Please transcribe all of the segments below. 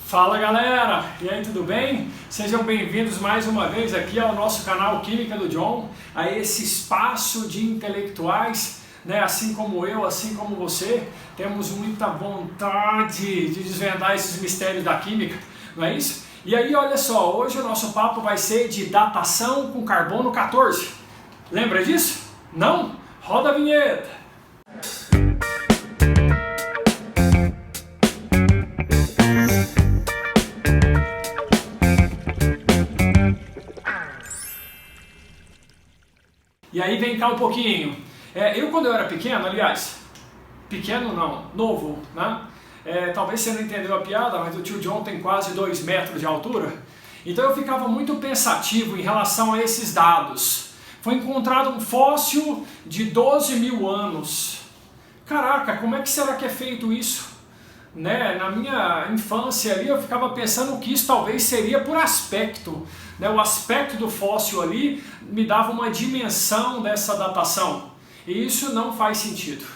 Fala galera, e aí, tudo bem? Sejam bem-vindos mais uma vez aqui ao nosso canal Química do John, a esse espaço de intelectuais, né? Assim como eu, assim como você, temos muita vontade de desvendar esses mistérios da química, não é isso? E aí, olha só, hoje o nosso papo vai ser de datação com carbono 14. Lembra disso? Não? Roda a vinheta! E aí vem cá um pouquinho. Eu quando eu era pequeno, aliás, pequeno não, novo, né? Talvez você não entendeu a piada, mas o tio John tem quase 2 metros de altura. Então eu ficava muito pensativo em relação a esses dados. Foi encontrado um fóssil de 12 mil anos. Caraca, como é que será que é feito isso? Né? Na minha infância ali eu ficava pensando que isso talvez seria por aspecto, né? O aspecto do fóssil ali me dava uma dimensão dessa datação, e isso não faz sentido,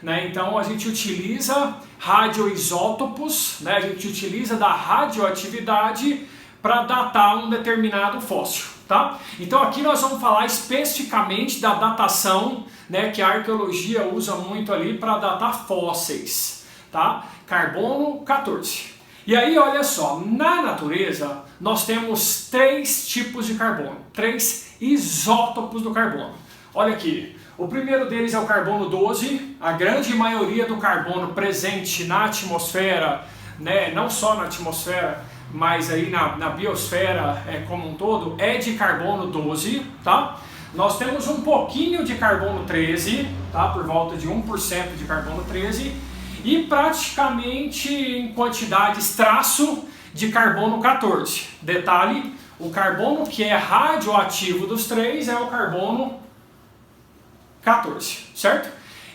né? Então a gente utiliza radioisótopos, né? A gente utiliza da radioatividade para datar um determinado fóssil, tá? Então aqui nós vamos falar especificamente da datação, né, que a arqueologia usa muito ali para datar fósseis, tá? Carbono 14. E aí, olha só, na natureza nós temos 3 tipos de carbono, 3 isótopos do carbono. Olha aqui, o primeiro deles é o carbono 12, a grande maioria do carbono presente na atmosfera, né, não só na atmosfera, mas aí na biosfera como um todo, é de carbono 12, tá? Nós temos um pouquinho de carbono 13, tá? Por volta de 1% de carbono 13, e praticamente em quantidades traço de carbono 14. Detalhe, o carbono que é radioativo dos 3 é o carbono 14, certo?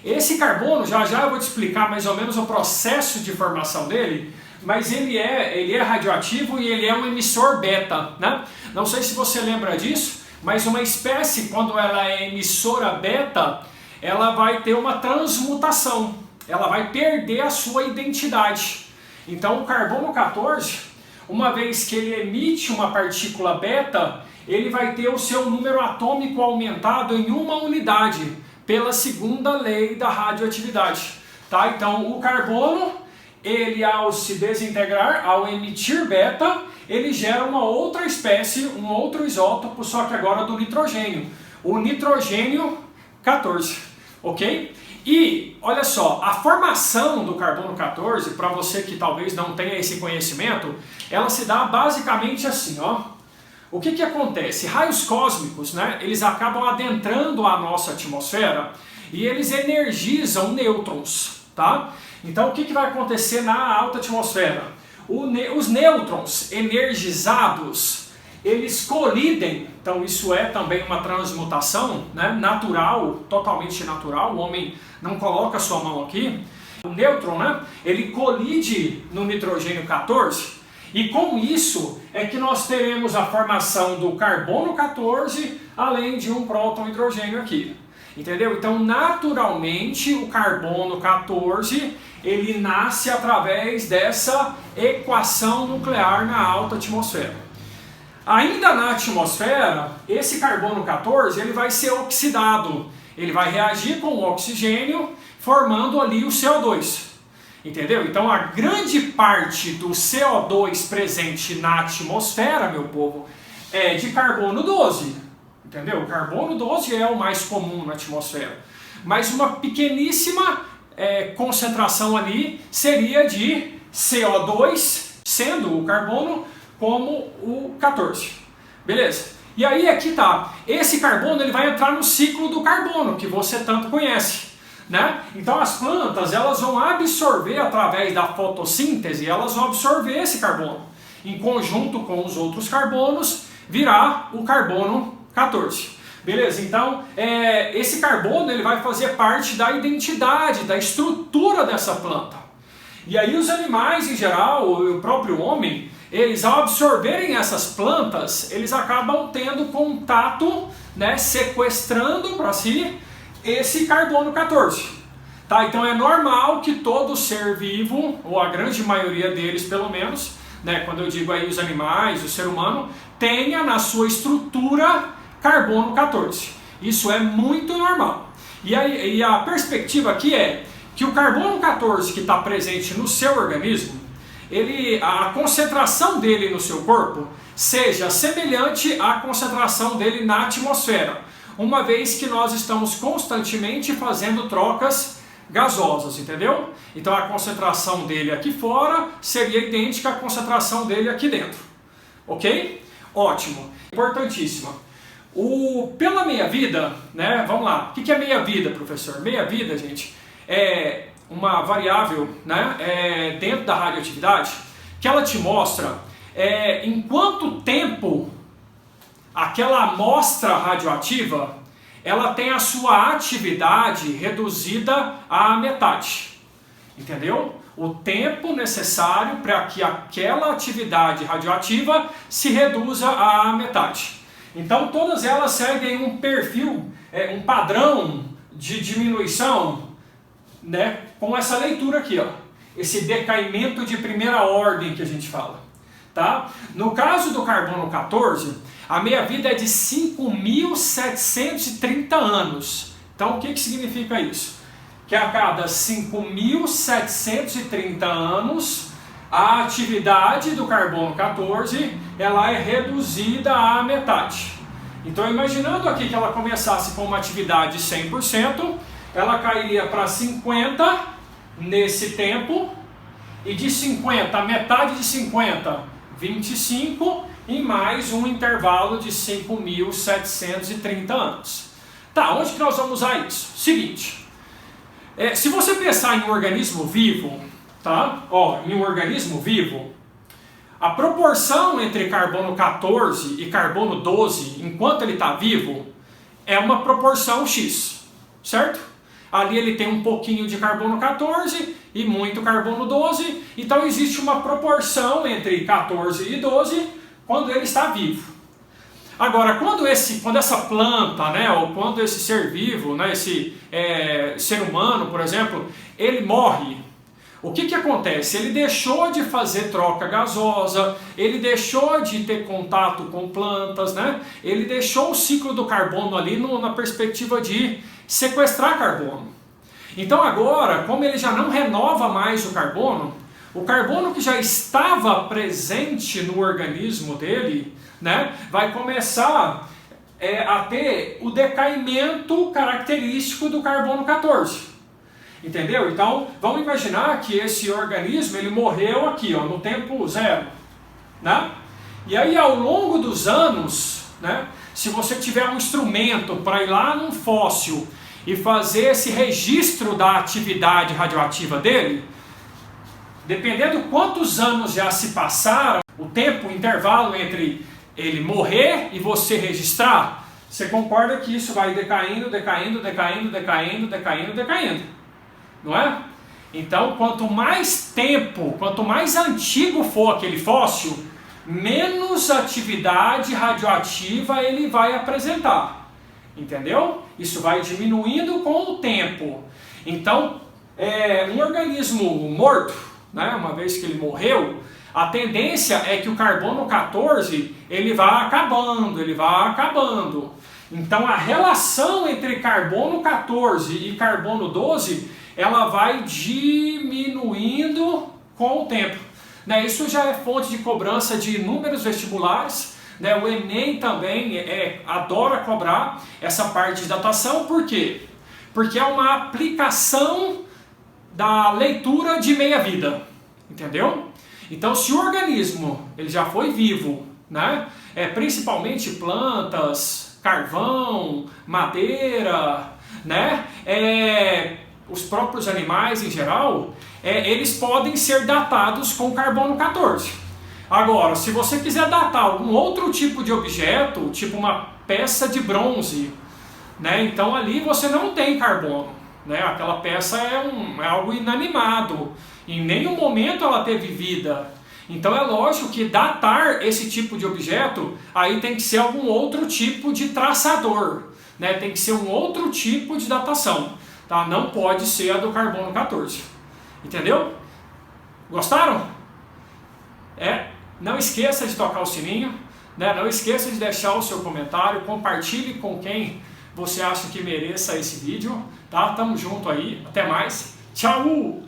Esse carbono, já eu vou te explicar mais ou menos o processo de formação dele, mas ele é radioativo e ele é um emissor beta, né? Não sei se você lembra disso, mas uma espécie, quando ela é emissora beta, ela vai ter uma transmutação, ela vai perder a sua identidade. Então o carbono 14, uma vez que ele emite uma partícula beta, ele vai ter o seu número atômico aumentado em 1 unidade, pela segunda lei da radioatividade, tá? Então o carbono, ele ao se desintegrar, ao emitir beta, ele gera uma outra espécie, um outro isótopo, só que agora do nitrogênio, o nitrogênio 14, ok? E, olha só, a formação do carbono 14, para você que talvez não tenha esse conhecimento, ela se dá basicamente assim, ó. O que acontece? Raios cósmicos, né, eles acabam adentrando a nossa atmosfera e eles energizam nêutrons, tá? Então, o que vai acontecer na alta atmosfera? Os nêutrons energizados, eles colidem, então isso é também uma transmutação, né, natural, totalmente natural, o homem não coloca sua mão aqui. O nêutron, né, ele colide no nitrogênio 14 e com isso é que nós teremos a formação do carbono 14, além de um próton hidrogênio aqui. Entendeu? Então, naturalmente, o carbono 14, ele nasce através dessa equação nuclear na alta atmosfera. Ainda na atmosfera, esse carbono 14, ele vai ser oxidado. Ele vai reagir com o oxigênio, formando ali o CO2. Entendeu? Então, a grande parte do CO2 presente na atmosfera, meu povo, é de carbono 12. Entendeu? O carbono 12 é o mais comum na atmosfera. Mas uma pequeníssima concentração ali seria de CO2, sendo o carbono como o 14. Beleza? E aí aqui tá. Esse carbono ele vai entrar no ciclo do carbono, que você tanto conhece, né? Então as plantas elas vão absorver através da fotossíntese, elas vão absorver esse carbono. Em conjunto com os outros carbonos, virá o carbono 14. Beleza? Então, esse carbono ele vai fazer parte da identidade, da estrutura dessa planta. E aí os animais em geral, o próprio homem, eles ao absorverem essas plantas, eles acabam tendo contato, né, sequestrando para si esse carbono 14. Tá? Então é normal que todo ser vivo, ou a grande maioria deles pelo menos, né, quando eu digo aí os animais, o ser humano, tenha na sua estrutura carbono 14. Isso é muito normal. E a perspectiva aqui é que o carbono 14 que está presente no seu organismo, a concentração dele no seu corpo seja semelhante à concentração dele na atmosfera, uma vez que nós estamos constantemente fazendo trocas gasosas, entendeu? Então a concentração dele aqui fora seria idêntica à concentração dele aqui dentro, ok? Ótimo, importantíssima. Pela meia-vida, né? Vamos lá, o que é meia-vida, professor? Meia-vida, gente, é uma variável, né, dentro da radioatividade que ela te mostra em quanto tempo aquela amostra radioativa ela tem a sua atividade reduzida à metade, entendeu? O tempo necessário para que aquela atividade radioativa se reduza à metade. Então todas elas seguem um perfil, um padrão de diminuição, né, com essa leitura aqui, ó, esse decaimento de primeira ordem que a gente fala, tá? No caso do carbono 14, a meia-vida é de 5.730 anos. Então o que significa isso? Que a cada 5.730 anos a atividade do carbono 14 ela é reduzida à metade. Então imaginando aqui que ela começasse com uma atividade de 100%, ela cairia para 50 nesse tempo, e de 50, a metade de 50, 25, e mais um intervalo de 5.730 anos. Tá, onde que nós vamos usar isso? Seguinte, se você pensar em um organismo vivo, tá? Ó, em um organismo vivo, a proporção entre carbono 14 e carbono 12, enquanto ele está vivo, é uma proporção X, certo? Ali ele tem um pouquinho de carbono 14 e muito carbono 12, então existe uma proporção entre 14 e 12 quando ele está vivo. Agora, quando essa planta, né, ou quando esse ser vivo, né, esse ser humano, por exemplo, ele morre, o que acontece? Ele deixou de fazer troca gasosa, ele deixou de ter contato com plantas, né? Ele deixou o ciclo do carbono ali na perspectiva de sequestrar carbono. Então agora, como ele já não renova mais o carbono que já estava presente no organismo dele, né, vai começar a ter o decaimento característico do carbono 14. Entendeu? Então, vamos imaginar que esse organismo ele morreu aqui, ó, no tempo zero, né? E aí, ao longo dos anos, né, se você tiver um instrumento para ir lá num fóssil e fazer esse registro da atividade radioativa dele, dependendo quantos anos já se passaram, o tempo, o intervalo entre ele morrer e você registrar, você concorda que isso vai decaindo, decaindo, decaindo, decaindo, decaindo, decaindo. Não é? Então, quanto mais tempo, quanto mais antigo for aquele fóssil, menos atividade radioativa ele vai apresentar. Entendeu? Isso vai diminuindo com o tempo. Então, um organismo morto, né, uma vez que ele morreu, a tendência é que o carbono 14 ele vá acabando, ele vá acabando. Então, a relação entre carbono 14 e carbono 12 ela vai diminuindo com o tempo. Né? Isso já é fonte de cobrança de inúmeros vestibulares. Né? O Enem também adora cobrar essa parte de datação. Por quê? Porque é uma aplicação da leitura de meia-vida. Entendeu? Então, se o organismo ele já foi vivo, né? Principalmente plantas, carvão, madeira, né? Os próprios animais em geral, eles podem ser datados com carbono 14. Agora, se você quiser datar algum outro tipo de objeto, tipo uma peça de bronze, né, então ali você não tem carbono. Né, aquela peça é algo inanimado, em nenhum momento ela teve vida. Então é lógico que datar esse tipo de objeto, aí tem que ser algum outro tipo de traçador. Né, tem que ser um outro tipo de datação. Tá? Não pode ser a do carbono 14. Entendeu? Gostaram? Não esqueça de tocar o sininho, né? Não esqueça de deixar o seu comentário, compartilhe com quem você acha que mereça esse vídeo, tá? Tamo junto aí, até mais, tchau!